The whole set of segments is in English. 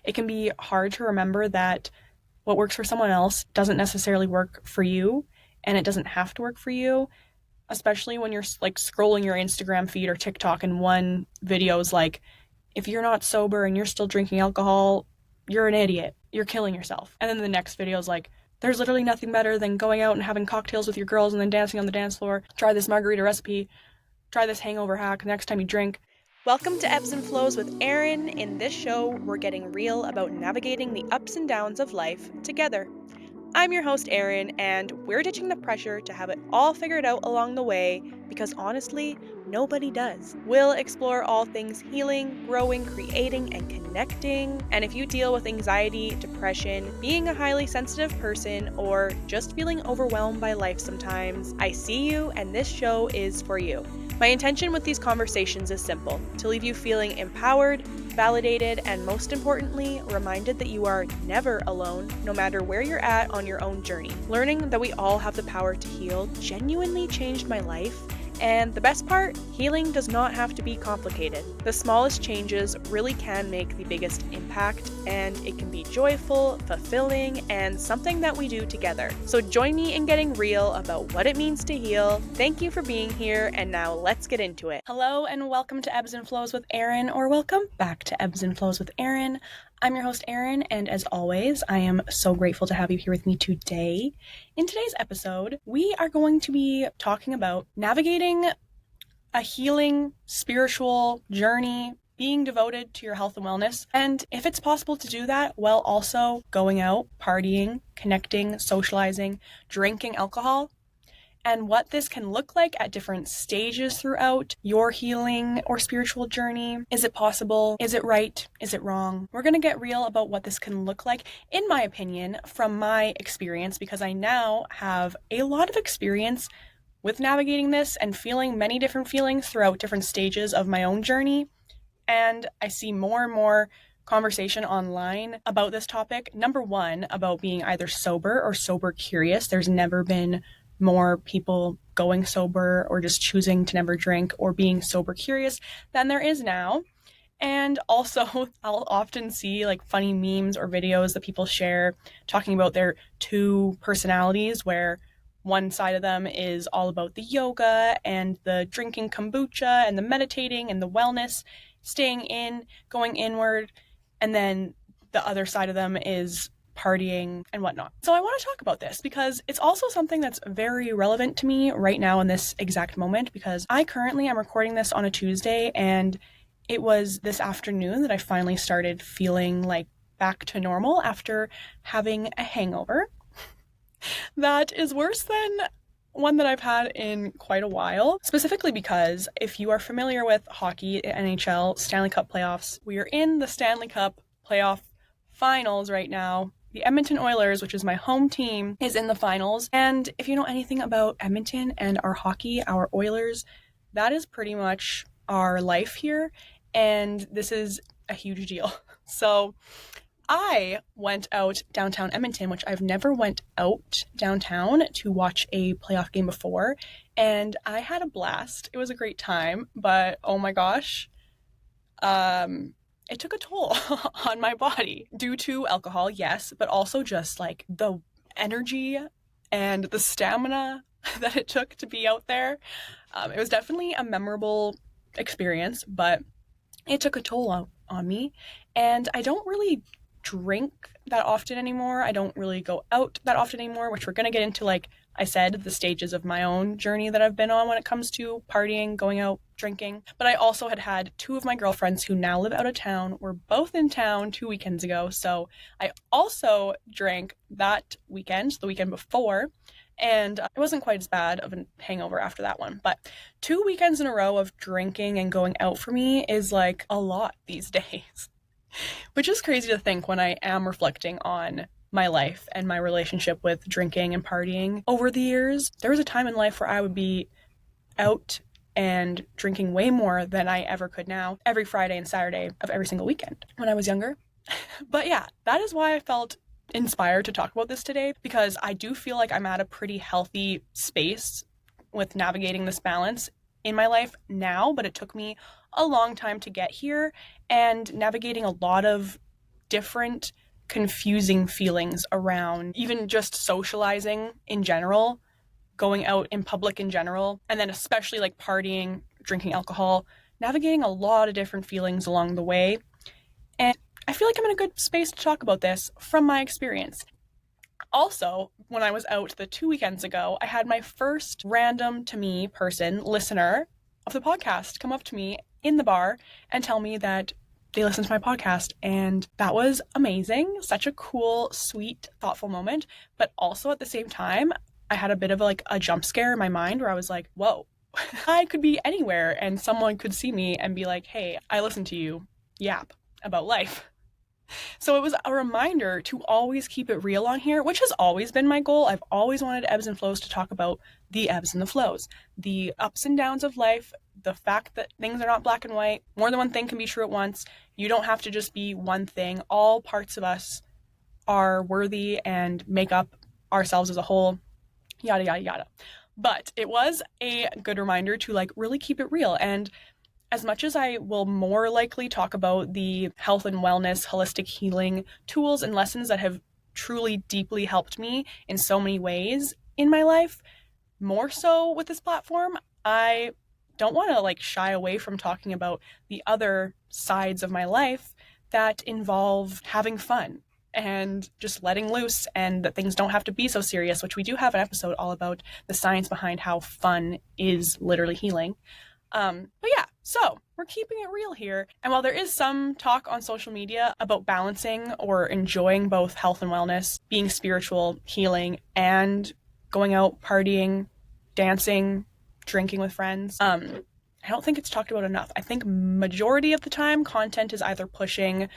it can be hard to remember that what works for someone else doesn't necessarily work for you, and it doesn't have to work for you, especially when you're like scrolling your Instagram feed or TikTok and one video is like, if you're not sober and you're still drinking alcohol, you're an idiot. You're killing yourself. And then the next video is like, there's literally nothing better than going out and having cocktails with your girls and then dancing on the dance floor. Try this margarita recipe. Try this hangover hack next time you drink. Welcome to Ebbs and Flows with Erin. In this show, we're getting real about navigating the ups and downs of life together. I'm your host, Erin, and we're ditching the pressure to have it all figured out along the way because honestly, nobody does. We'll explore all things healing, growing, creating, and connecting. And if you deal with anxiety, depression, being a highly sensitive person, or just feeling overwhelmed by life sometimes, I see you, and this show is for you. My intention with these conversations is simple: to leave you feeling empowered, validated, and most importantly, reminded that you are never alone, no matter where you're at on your own journey. Learning that we all have the power to heal genuinely changed my life. And the best part, healing does not have to be complicated. The smallest changes really can make the biggest impact, and it can be joyful, fulfilling, and something that we do together. So join me in getting real about what it means to heal. Thank you for being here, and now let's get into it. Hello, and welcome to Ebbs and Flows with Erin, or welcome back to Ebbs and Flows with Erin. I'm your host, Erin, and as always, I am so grateful to have you here with me today. In today's episode, we are going to be talking about navigating a healing, spiritual journey, being devoted to your health and wellness, and if it's possible to do that while also going out, partying, connecting, socializing, drinking alcohol, and what this can look like at different stages throughout your healing or spiritual journey. Is it possible? Is it right? Is it wrong? We're going to get real about what this can look like, in my opinion, from my experience, because I now have a lot of experience with navigating this and feeling many different feelings throughout different stages of my own journey. And I see more and more conversation online about this topic. Number one, about being either sober or sober curious. There's never been more people going sober or just choosing to never drink or being sober curious than there is now. And also, I'll often see like funny memes or videos that people share talking about their two personalities, where one side of them is all about the yoga and the drinking kombucha and the meditating and the wellness, staying in, going inward, and then the other side of them is partying and whatnot. So I want to talk about this because it's also something that's very relevant to me right now in this exact moment, because I currently am recording this on a Tuesday, and it was this afternoon that I finally started feeling like back to normal after having a hangover that is worse than one that I've had in quite a while, specifically because if you are familiar with hockey, NHL, Stanley Cup playoffs, we are in the Stanley Cup playoff finals right now. The Edmonton Oilers, which is my home team, is in the finals. And if you know anything about Edmonton and our hockey, our Oilers, that is pretty much our life here. And this is a huge deal. So I went out downtown Edmonton, which I've never went out downtown to watch a playoff game before. And I had a blast. It was a great time, but oh my gosh, it took a toll on my body due to alcohol, yes, but also just like the energy and the stamina that it took to be out there. It was definitely a memorable experience, but it took a toll on me. And I don't really drink that often anymore. I don't really go out that often anymore, which we're going to get into, like I said, the stages of my own journey that I've been on when it comes to partying, going out, drinking. But I also had two of my girlfriends who now live out of town, were both in town 2 weekends ago. So I also drank that weekend, the weekend before, and it wasn't quite as bad of a hangover after that one. But 2 weekends in a row of drinking and going out for me is like a lot these days, which is crazy to think when I am reflecting on my life and my relationship with drinking and partying over the years. There was a time in life where I would be out and drinking way more than I ever could now, every Friday and Saturday of every single weekend when I was younger. But yeah, that is why I felt inspired to talk about this today, because I do feel like I'm at a pretty healthy space with navigating this balance in my life now, but it took me a long time to get here, and navigating a lot of different confusing feelings around even just socializing in general, going out in public in general, and then especially like partying, drinking alcohol, navigating a lot of different feelings along the way. And I feel like I'm in a good space to talk about this from my experience. Also, when I was out the 2 weekends ago, I had my first random to me person, listener of the podcast, come up to me in the bar and tell me that they listened to my podcast. And that was amazing. Such a cool, sweet, thoughtful moment. But also at the same time, I had a bit of a jump scare in my mind where I was like, whoa, I could be anywhere and someone could see me and be like, hey, I listened to you yap about life. So it was a reminder to always keep it real on here, which has always been my goal. I've always wanted Ebbs and Flows to talk about the ebbs and the flows, the ups and downs of life, the fact that things are not black and white. More than one thing can be true at once. You don't have to just be one thing. All parts of us are worthy and make up ourselves as a whole, yada, yada, yada. But it was a good reminder to really keep it real. And as much as I will more likely talk about the health and wellness, holistic healing tools and lessons that have truly deeply helped me in so many ways in my life, more so with this platform, I don't want to shy away from talking about the other sides of my life that involve having fun and just letting loose, and that things don't have to be so serious, which we do have an episode all about the science behind how fun is literally healing. But yeah, so we're keeping it real here. And while there is some talk on social media about balancing or enjoying both health and wellness, being spiritual, healing, and going out partying, dancing, drinking with friends, I don't think it's talked about enough. I think majority of the time content is either pushing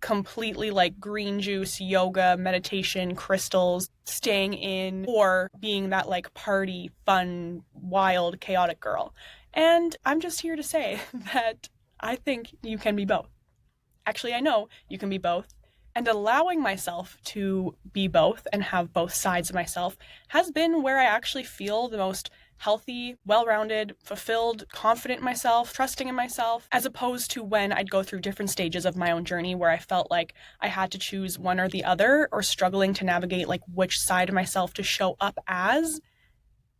completely green juice, yoga, meditation, crystals, staying in, or being that party, fun, wild, chaotic girl. And I'm just here to say that I think you can be both. Actually, I know you can be both. And allowing myself to be both and have both sides of myself has been where I actually feel the most healthy, well-rounded, fulfilled, confident in myself, trusting in myself, as opposed to when I'd go through different stages of my own journey where I felt like I had to choose one or the other, or struggling to navigate which side of myself to show up as.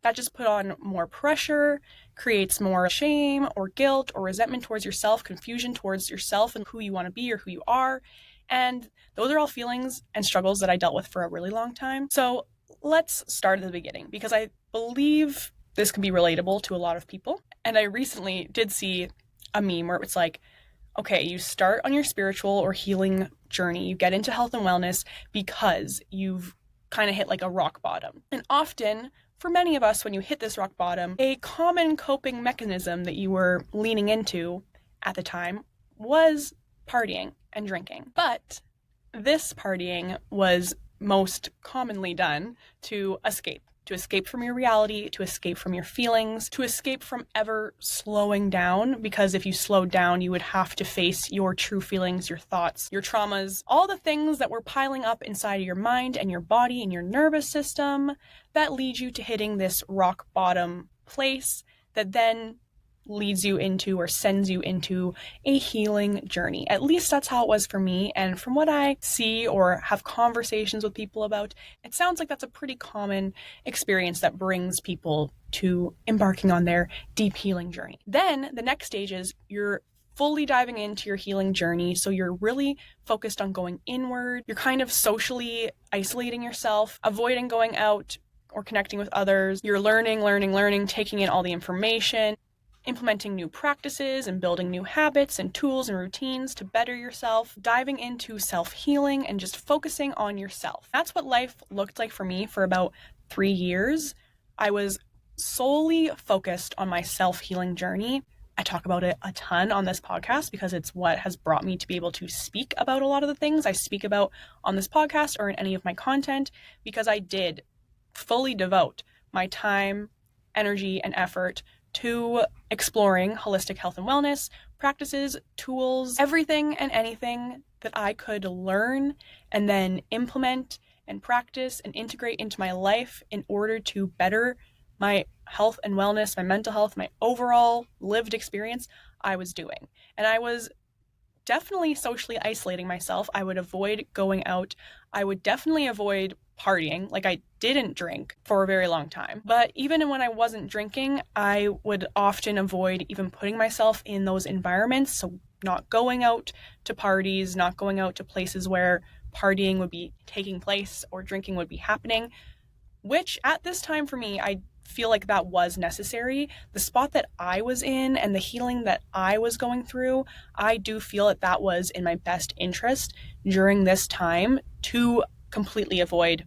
That just put on more pressure, creates more shame or guilt or resentment towards yourself, confusion towards yourself and who you want to be or who you are. And those are all feelings and struggles that I dealt with for a really long time. So let's start at the beginning, because I believe this can be relatable to a lot of people. And I recently did see a meme where it's okay, you start on your spiritual or healing journey, you get into health and wellness because you've kind of hit a rock bottom. And often, for many of us, when you hit this rock bottom, a common coping mechanism that you were leaning into at the time was partying and drinking. But this partying was most commonly done to escape from your reality, to escape from your feelings, to escape from ever slowing down, because if you slowed down, you would have to face your true feelings, your thoughts, your traumas, all the things that were piling up inside of your mind and your body and your nervous system that lead you to hitting this rock bottom place that then leads you into or sends you into a healing journey. At least that's how it was for me. And from what I see or have conversations with people about, it sounds like that's a pretty common experience that brings people to embarking on their deep healing journey. Then the next stage is you're fully diving into your healing journey. So you're really focused on going inward. You're kind of socially isolating yourself, avoiding going out or connecting with others. You're learning, taking in all the information, implementing new practices and building new habits and tools and routines to better yourself, diving into self-healing and just focusing on yourself. That's what life looked like for me for about 3 years. I was solely focused on my self-healing journey. I talk about it a ton on this podcast because it's what has brought me to be able to speak about a lot of the things I speak about on this podcast or in any of my content, because I did fully devote my time, energy, and effort to exploring holistic health and wellness practices, tools, everything and anything that I could learn and then implement and practice and integrate into my life in order to better my health and wellness, my mental health, my overall lived experience I was doing. And I was definitely socially isolating myself. I would avoid going out. I would definitely avoid partying. Like, I didn't drink for a very long time. But even when I wasn't drinking, I would often avoid even putting myself in those environments. So, not going out to parties, not going out to places where partying would be taking place or drinking would be happening, which at this time for me, I feel like that was necessary. The spot that I was in and the healing that I was going through, I do feel that that was in my best interest during this time to completely avoid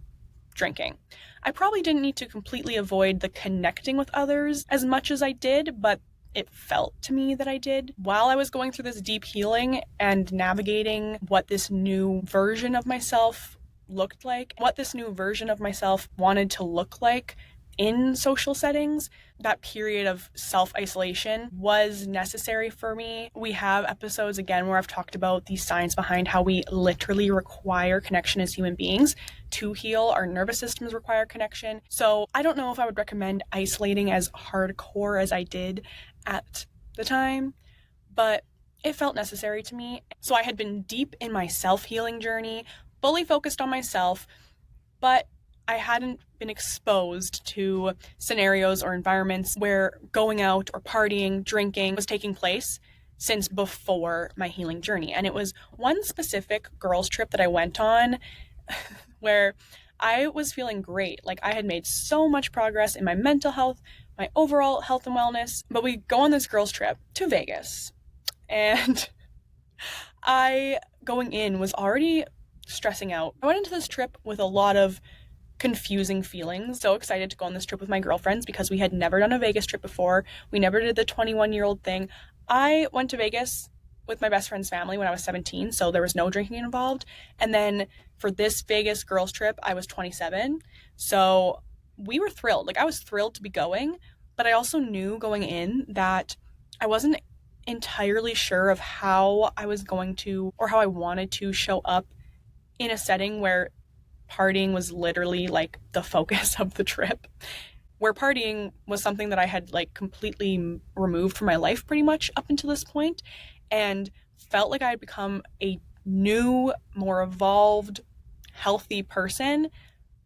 drinking. I probably didn't need to completely avoid the connecting with others as much as I did, but it felt to me that I did. While I was going through this deep healing and navigating what this new version of myself looked like, what this new version of myself wanted to look like in social settings, that period of self-isolation was necessary for me. We have episodes again where I've talked about the science behind how we literally require connection as human beings to heal. Our nervous systems require connection. So I don't know if I would recommend isolating as hardcore as I did at the time, but it felt necessary to me. So I had been deep in my self-healing journey, fully focused on myself, but I hadn't been exposed to scenarios or environments where going out or partying, drinking was taking place since before my healing journey. And it was one specific girls' trip that I went on where I was feeling great. Like, I had made so much progress in my mental health, my overall health and wellness. But we go on this girls' trip to Vegas. And I, going in, was already stressing out. I went into this trip with a lot of confusing feelings. So excited to go on this trip with my girlfriends because we had never done a Vegas trip before. We never did the 21-year-old thing. I went to Vegas with my best friend's family when I was 17, so there was no drinking involved. And then for this Vegas girls trip, I was 27. So we were thrilled. Like, I was thrilled to be going, but I also knew going in that I wasn't entirely sure of how I was going to, or how I wanted to show up in a setting where partying was literally like the focus of the trip, where partying was something that I had like completely removed from my life pretty much up until this point, and felt like I had become a new, more evolved, healthy person,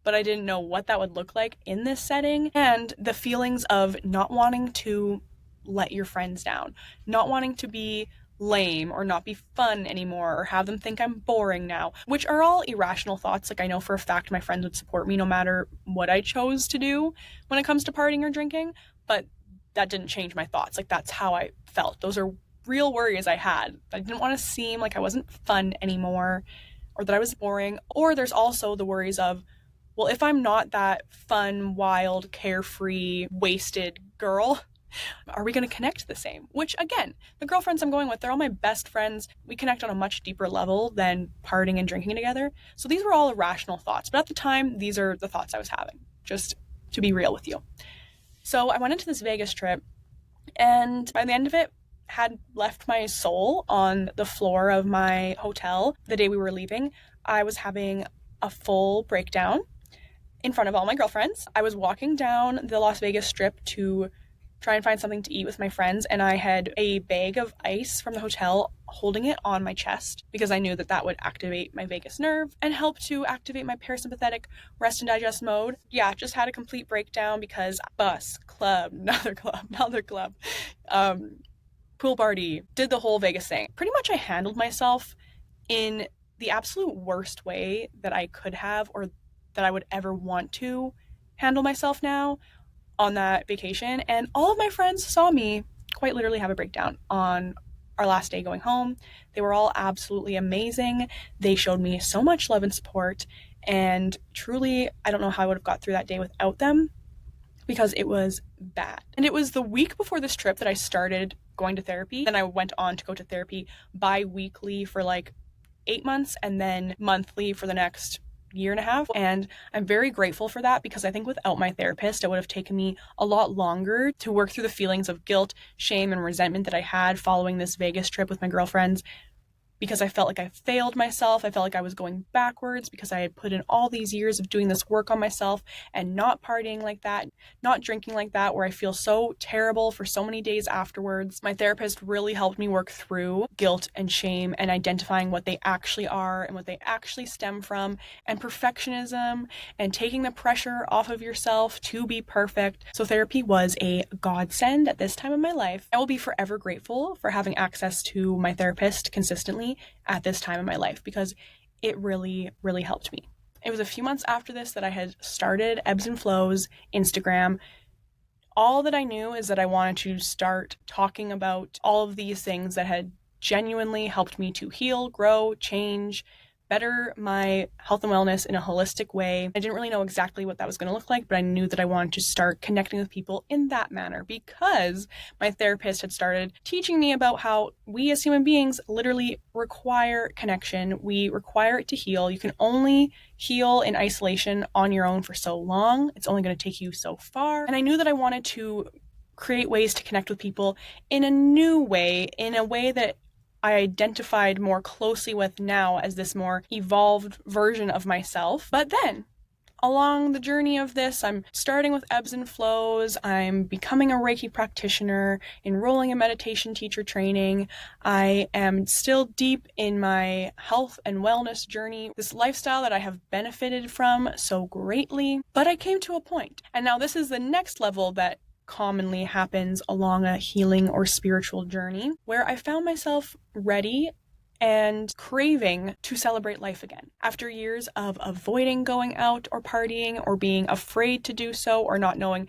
but I didn't know what that would look like in this setting. And the feelings of not wanting to let your friends down, not wanting to be lame or not be fun anymore or have them think I'm boring now, which are all irrational thoughts. Like, I know for a fact my friends would support me no matter what I chose to do when it comes to partying or drinking, but that didn't change my thoughts. Like, that's how I felt. Those are real worries I had. I didn't want to seem like I wasn't fun anymore or that I was boring. Or there's also the worries of, well, if I'm not that fun, wild, carefree, wasted girl, are we going to connect the same? Which, again, the girlfriends I'm going with, they're all my best friends. We connect on a much deeper level than partying and drinking together. So these were all irrational thoughts. But at the time, these are the thoughts I was having, just to be real with you. So I went into this Vegas trip, and by the end of it, had left my soul on the floor of my hotel the day we were leaving. I was having a full breakdown in front of all my girlfriends. I was walking down the Las Vegas Strip to try and find something to eat with my friends, and I had a bag of ice from the hotel holding it on my chest because I knew that that would activate my vagus nerve and help to activate my parasympathetic rest and digest mode. Yeah, just had a complete breakdown because bus, club, another club, pool party, did the whole Vegas thing. Pretty much I handled myself in the absolute worst way that I could have, or that I would ever want to handle myself now on that vacation. And all of my friends saw me quite literally have a breakdown on our last day going home. They were all absolutely amazing. They showed me so much love and support, and truly, I don't know how I would have got through that day without them because it was bad. And it was the week before this trip that I started going to therapy. Then I went on to go to therapy bi-weekly for like 8 months and then monthly for the next year and a half. And I'm very grateful for that because I think without my therapist, it would have taken me a lot longer to work through the feelings of guilt, shame, and resentment that I had following this Vegas trip with my girlfriends. because I felt like I failed myself. I felt like I was going backwards because I had put in all these years of doing this work on myself and not partying like that, not drinking like that, where I feel so terrible for so many days afterwards. My therapist really helped me work through guilt and shame and identifying what they actually are and what they actually stem from, and perfectionism and taking the pressure off of yourself to be perfect. So therapy was a godsend at this time of my life. I will be forever grateful for having access to my therapist consistently at this time of my life because it really, really helped me. It was a few months after this that I had started Ebbs and Flows Instagram. All that I knew is that I wanted to start talking about all of these things that had genuinely helped me to heal, grow, change, better my health and wellness in a holistic way. I didn't really know exactly what that was going to look like, but I knew that I wanted to start connecting with people in that manner because my therapist had started teaching me about how we as human beings literally require connection. We require it to heal. You can only heal in isolation on your own for so long. It's only going to take you so far. And I knew that I wanted to create ways to connect with people in a new way, in a way that I identified more closely with now as this more evolved version of myself. But then, along the journey of this, I'm starting with Ebbs and Flows, I'm becoming a Reiki practitioner, enrolling in meditation teacher training, I am still deep in my health and wellness journey, this lifestyle that I have benefited from so greatly. But I came to a point, and now this is the next level that commonly happens along a healing or spiritual journey, where I found myself ready and craving to celebrate life again. After years of avoiding going out or partying or being afraid to do so or not knowing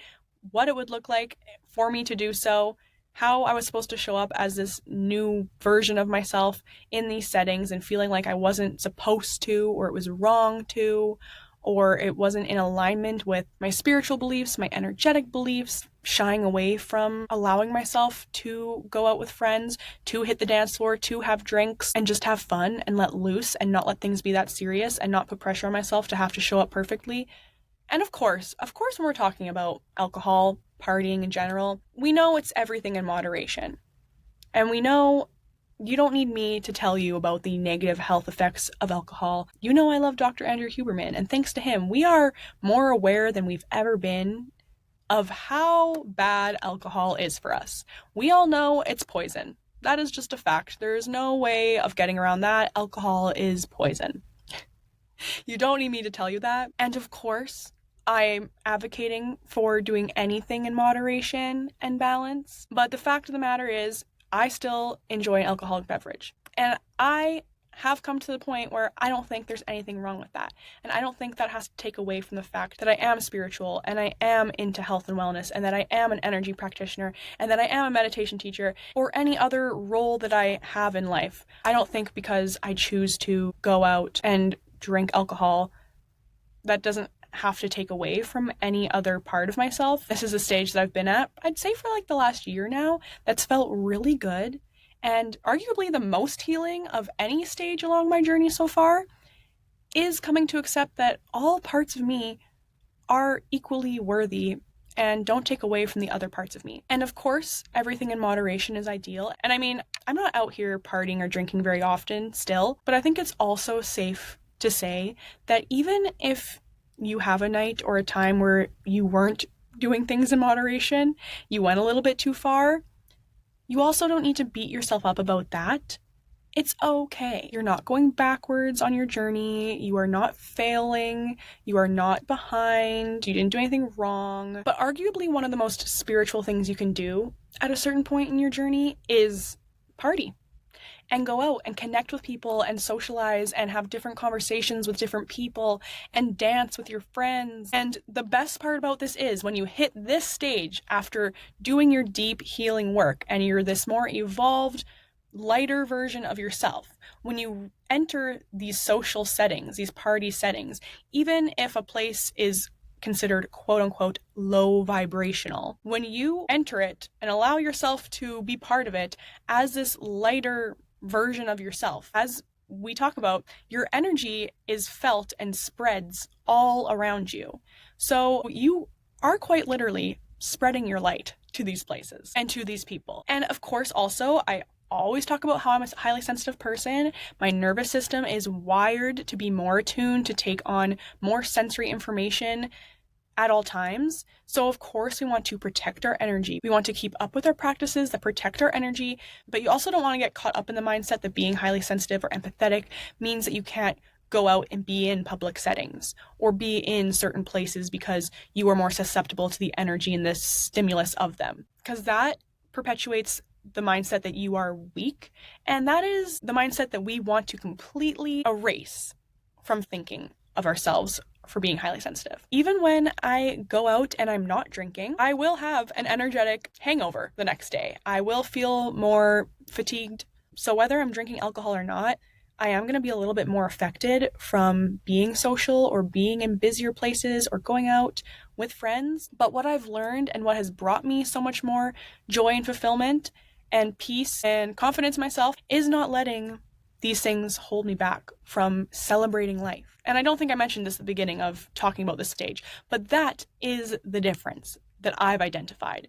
what it would look like for me to do so, how I was supposed to show up as this new version of myself in these settings and feeling like I wasn't supposed to, or it was wrong to, or it wasn't in alignment with my spiritual beliefs, my energetic beliefs, shying away from allowing myself to go out with friends, to hit the dance floor, to have drinks, and just have fun and let loose and not let things be that serious and not put pressure on myself to have to show up perfectly. And of course, when we're talking about alcohol, partying in general, we know it's everything in moderation. And we know you don't need me to tell you about the negative health effects of alcohol. You know I love Dr. Andrew Huberman, and thanks to him, we are more aware than we've ever been of how bad alcohol is for us. We all know it's poison. That is just a fact. There is no way of getting around that. Alcohol is poison. You don't need me to tell you that. And of course, I'm advocating for doing anything in moderation and balance. But the fact of the matter is, I still enjoy an alcoholic beverage. And I have come to the point where I don't think there's anything wrong with that. And I don't think that has to take away from the fact that I am spiritual and I am into health and wellness and that I am an energy practitioner and that I am a meditation teacher or any other role that I have in life. I don't think because I choose to go out and drink alcohol, that doesn't have to take away from any other part of myself. This is a stage that I've been at, I'd say for like the last year now, that's felt really good and arguably the most healing of any stage along my journey so far is coming to accept that all parts of me are equally worthy and don't take away from the other parts of me. And of course, everything in moderation is ideal. And I mean, I'm not out here partying or drinking very often still, but I think it's also safe to say that even if you have a night or a time where you weren't doing things in moderation, you went a little bit too far, you also don't need to beat yourself up about that. It's okay. You're not going backwards on your journey. You are not failing. You are not behind. You didn't do anything wrong. But arguably one of the most spiritual things you can do at a certain point in your journey is party. And go out and connect with people and socialize and have different conversations with different people and dance with your friends. And the best part about this is when you hit this stage after doing your deep healing work and you're this more evolved, lighter version of yourself, when you enter these social settings, these party settings, even if a place is considered quote unquote low vibrational, when you enter it and allow yourself to be part of it as this lighter version of yourself, as we talk about, your energy is felt and spreads all around you. So you are quite literally spreading your light to these places and to these people. And of course, also, I always talk about how I'm a highly sensitive person. My nervous system is wired to be more attuned, to take on more sensory information at all times. So of course we want to protect our energy. We want to keep up with our practices that protect our energy, but you also don't want to get caught up in the mindset that being highly sensitive or empathetic means that you can't go out and be in public settings or be in certain places because you are more susceptible to the energy and the stimulus of them. Because that perpetuates the mindset that you are weak, and that is the mindset that we want to completely erase from thinking of ourselves for being highly sensitive. Even when I go out and I'm not drinking, I will have an energetic hangover the next day. I will feel more fatigued. So whether I'm drinking alcohol or not, I am going to be a little bit more affected from being social or being in busier places or going out with friends. But what I've learned and what has brought me so much more joy and fulfillment and peace and confidence in myself is not letting these things hold me back from celebrating life. And I don't think I mentioned this at the beginning of talking about this stage, but that is the difference that I've identified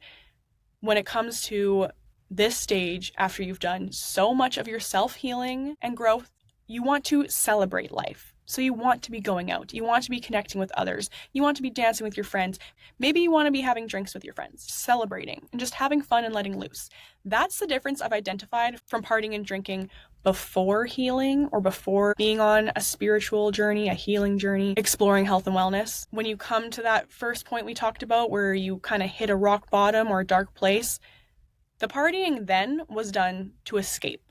when it comes to this stage. After you've done so much of your self-healing and growth, you want to celebrate life. So you want to be going out. You want to be connecting with others. You want to be dancing with your friends. Maybe you want to be having drinks with your friends, celebrating and just having fun and letting loose. That's the difference I've identified from partying and drinking before healing or before being on a spiritual journey, a healing journey, exploring health and wellness. When you come to that first point we talked about where you kind of hit a rock bottom or a dark place, the partying then was done to escape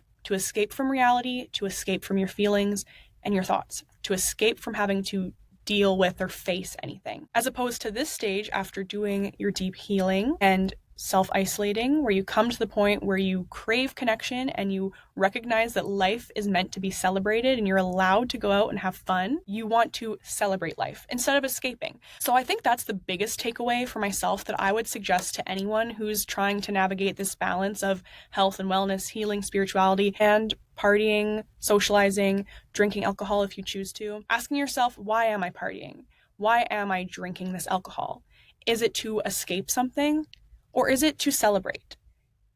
from reality, to escape from your feelings and your thoughts, to escape from having to deal with or face anything. As opposed to this stage, after doing your deep healing and self-isolating, where you come to the point where you crave connection and you recognize that life is meant to be celebrated and you're allowed to go out and have fun, you want to celebrate life instead of escaping. So I think that's the biggest takeaway for myself that I would suggest to anyone who's trying to navigate this balance of health and wellness, healing, spirituality, and partying, socializing, drinking alcohol if you choose to. Asking yourself, why am I partying? Why am I drinking this alcohol? Is it to escape something? Or is it to celebrate?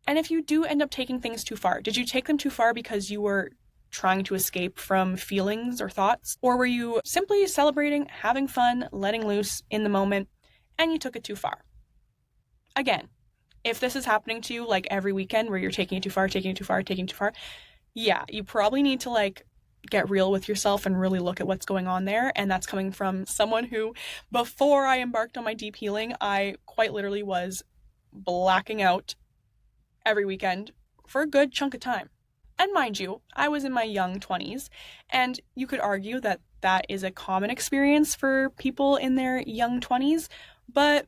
And if you do end up taking things too far, did you take them too far because you were trying to escape from feelings or thoughts? Or were you simply celebrating, having fun, letting loose in the moment, and you took it too far? Again, if this is happening to you like every weekend where you're taking it too far, yeah, you probably need to get real with yourself and really look at what's going on there. And that's coming from someone who, before I embarked on my deep healing, I quite literally was blacking out every weekend for a good chunk of time. And mind you, I was in my young 20s, and you could argue that that is a common experience for people in their young 20s, but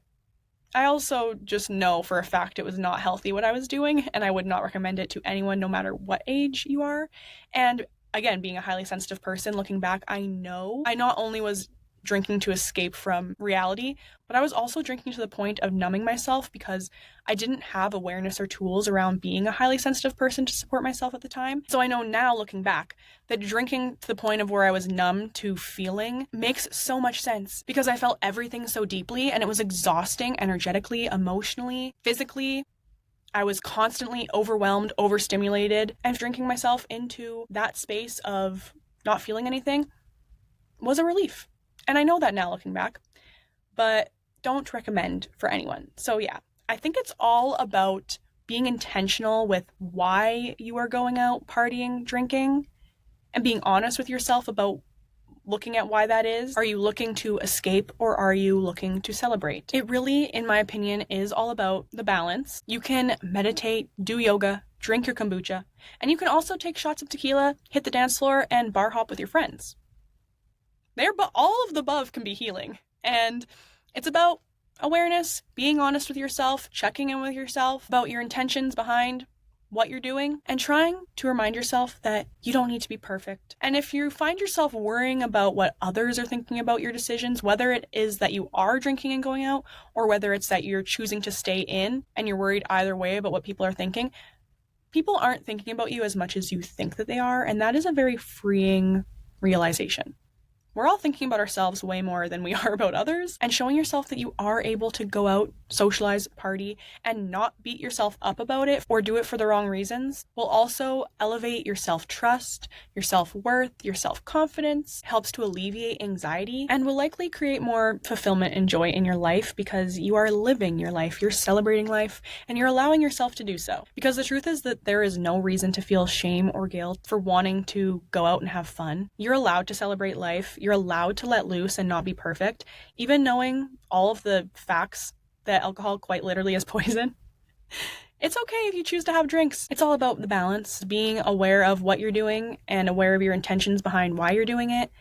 I also just know for a fact it was not healthy what I was doing, and I would not recommend it to anyone no matter what age you are. And again, being a highly sensitive person, looking back, I know I not only was drinking to escape from reality, but I was also drinking to the point of numbing myself because I didn't have awareness or tools around being a highly sensitive person to support myself at the time. So I know now, looking back, that drinking to the point of where I was numb to feeling makes so much sense because I felt everything so deeply, and it was exhausting energetically, emotionally, physically. I was constantly overwhelmed, overstimulated, and drinking myself into that space of not feeling anything was a relief. And I know that now looking back, but don't recommend for anyone. So yeah, I think it's all about being intentional with why you are going out, partying, drinking, and being honest with yourself about looking at why that is. Are you looking to escape or are you looking to celebrate? It really, in my opinion, is all about the balance. You can meditate, do yoga, drink your kombucha, and you can also take shots of tequila, hit the dance floor, and bar hop with your friends. But all of the above can be healing. And it's about awareness, being honest with yourself, checking in with yourself about your intentions behind what you're doing, and trying to remind yourself that you don't need to be perfect. And if you find yourself worrying about what others are thinking about your decisions, whether it is that you are drinking and going out, or whether it's that you're choosing to stay in and you're worried either way about what people are thinking, people aren't thinking about you as much as you think that they are. And that is a very freeing realization. We're all thinking about ourselves way more than we are about others, and showing yourself that you are able to go out, socialize, party, and not beat yourself up about it or do it for the wrong reasons will also elevate your self-trust, your self-worth, your self-confidence, helps to alleviate anxiety, and will likely create more fulfillment and joy in your life because you are living your life, you're celebrating life, and you're allowing yourself to do so. Because the truth is that there is no reason to feel shame or guilt for wanting to go out and have fun. You're allowed to celebrate life. You're allowed to let loose and not be perfect, even knowing all of the facts that alcohol quite literally is poison. It's okay if you choose to have drinks. It's all about the balance, being aware of what you're doing and aware of your intentions behind why you're doing it,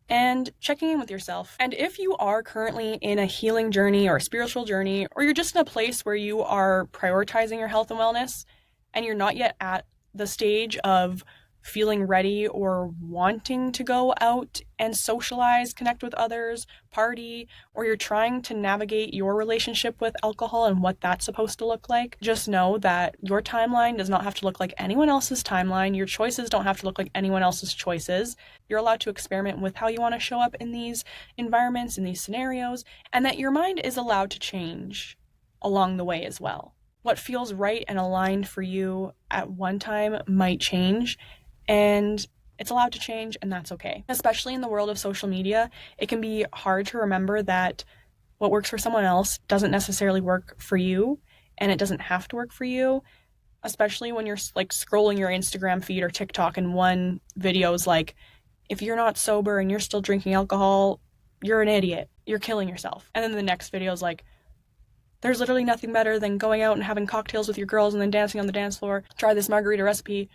and checking in with yourself. And if you are currently in a healing journey or a spiritual journey, or you're just in a place where you are prioritizing your health and wellness, and you're not yet at the stage of feeling ready or wanting to go out and socialize, connect with others, party, or you're trying to navigate your relationship with alcohol and what that's supposed to look like, just know that your timeline does not have to look like anyone else's timeline. Your choices don't have to look like anyone else's choices. You're allowed to experiment with how you want to show up in these environments, in these scenarios, and that your mind is allowed to change along the way as well. What feels right and aligned for you at one time might change, and it's allowed to change, and that's okay. Especially in the world of social media, it can be hard to remember that what works for someone else doesn't necessarily work for you, and it doesn't have to work for you, especially when you're like scrolling your Instagram feed or TikTok and one video is like, if you're not sober and you're still drinking alcohol, you're an idiot. You're killing yourself. And then the next video is like, there's literally nothing better than going out and having cocktails with your girls and then dancing on the dance floor. Try this margarita recipe.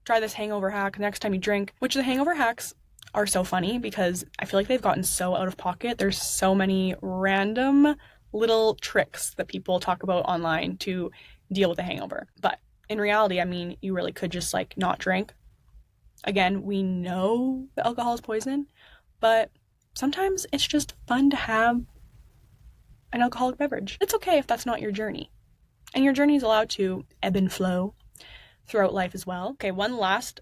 Try this hangover hack next time you drink. Which the hangover hacks are so funny because I feel like they've gotten so out of pocket. There's so many random little tricks that people talk about online to deal with a hangover. But in reality, I mean, you really could just like not drink. Again, we know that alcohol is poison, but sometimes it's just fun to have an alcoholic beverage. It's okay if that's not your journey. And your journey is allowed to ebb and flow throughout life as well. Okay, one last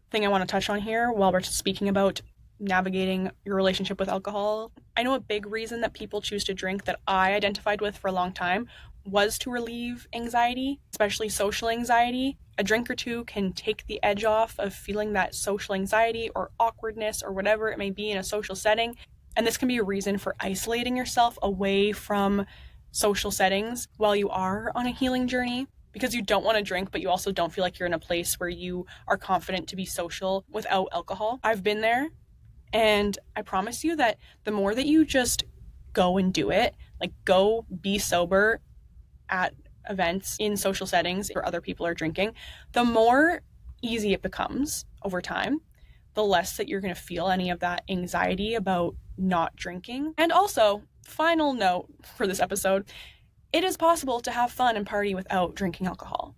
thing I want to touch on here while we're speaking about navigating your relationship with alcohol. I know a big reason that people choose to drink that I identified with for a long time was to relieve anxiety, especially social anxiety. A drink or two can take the edge off of feeling that social anxiety or awkwardness or whatever it may be in a social setting. And this can be a reason for isolating yourself away from social settings while you are on a healing journey, because you don't want to drink, but you also don't feel like you're in a place where you are confident to be social without alcohol. I've been there, and I promise you that the more that you just go and do it, like go be sober at events in social settings where other people are drinking, the more easy it becomes over time, the less that you're going to feel any of that anxiety about not drinking. And also, final note for this episode, it is possible to have fun and party without drinking alcohol.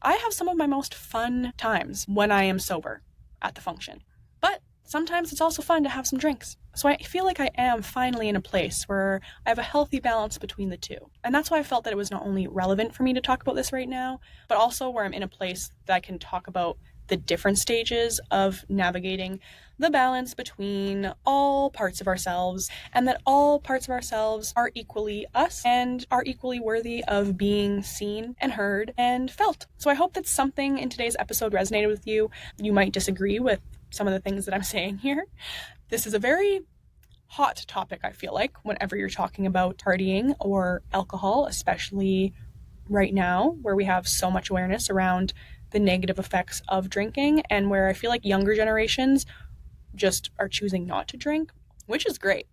I have some of my most fun times when I am sober at the function. But sometimes it's also fun to have some drinks. So I feel like I am finally in a place where I have a healthy balance between the two. And that's why I felt that it was not only relevant for me to talk about this right now, but also where I'm in a place that I can talk about the different stages of navigating the balance between all parts of ourselves, and that all parts of ourselves are equally us and are equally worthy of being seen and heard and felt. So I hope that something in today's episode resonated with you. You might disagree with some of the things that I'm saying here. This is a very hot topic, I feel like, whenever you're talking about partying or alcohol, especially right now where we have so much awareness around the negative effects of drinking, and where I feel like younger generations just are choosing not to drink, which is great.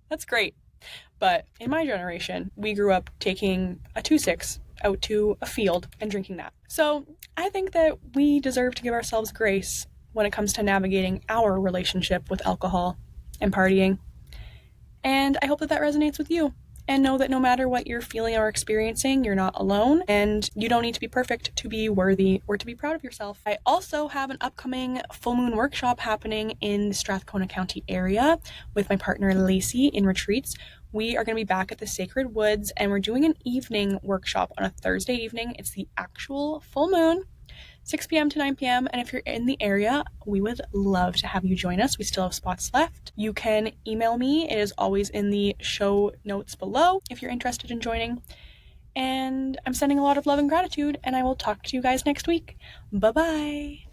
That's great. But in my generation, we grew up taking a 2-6 out to a field and drinking that. So I think that we deserve to give ourselves grace when it comes to navigating our relationship with alcohol and partying. And I hope that that resonates with you. And know that no matter what you're feeling or experiencing, you're not alone, and you don't need to be perfect to be worthy or to be proud of yourself. I also have an upcoming full moon workshop happening in the Strathcona County area with my partner Lacey in retreats. We are going to be back at the Sacred Woods, and we're doing an evening workshop on a Thursday evening. It's the actual full moon. 6 p.m. to 9 p.m. And if you're in the area, we would love to have you join us. We still have spots left. You can email me. It is always in the show notes below if you're interested in joining. And I'm sending a lot of love and gratitude, and I will talk to you guys next week. Bye-bye.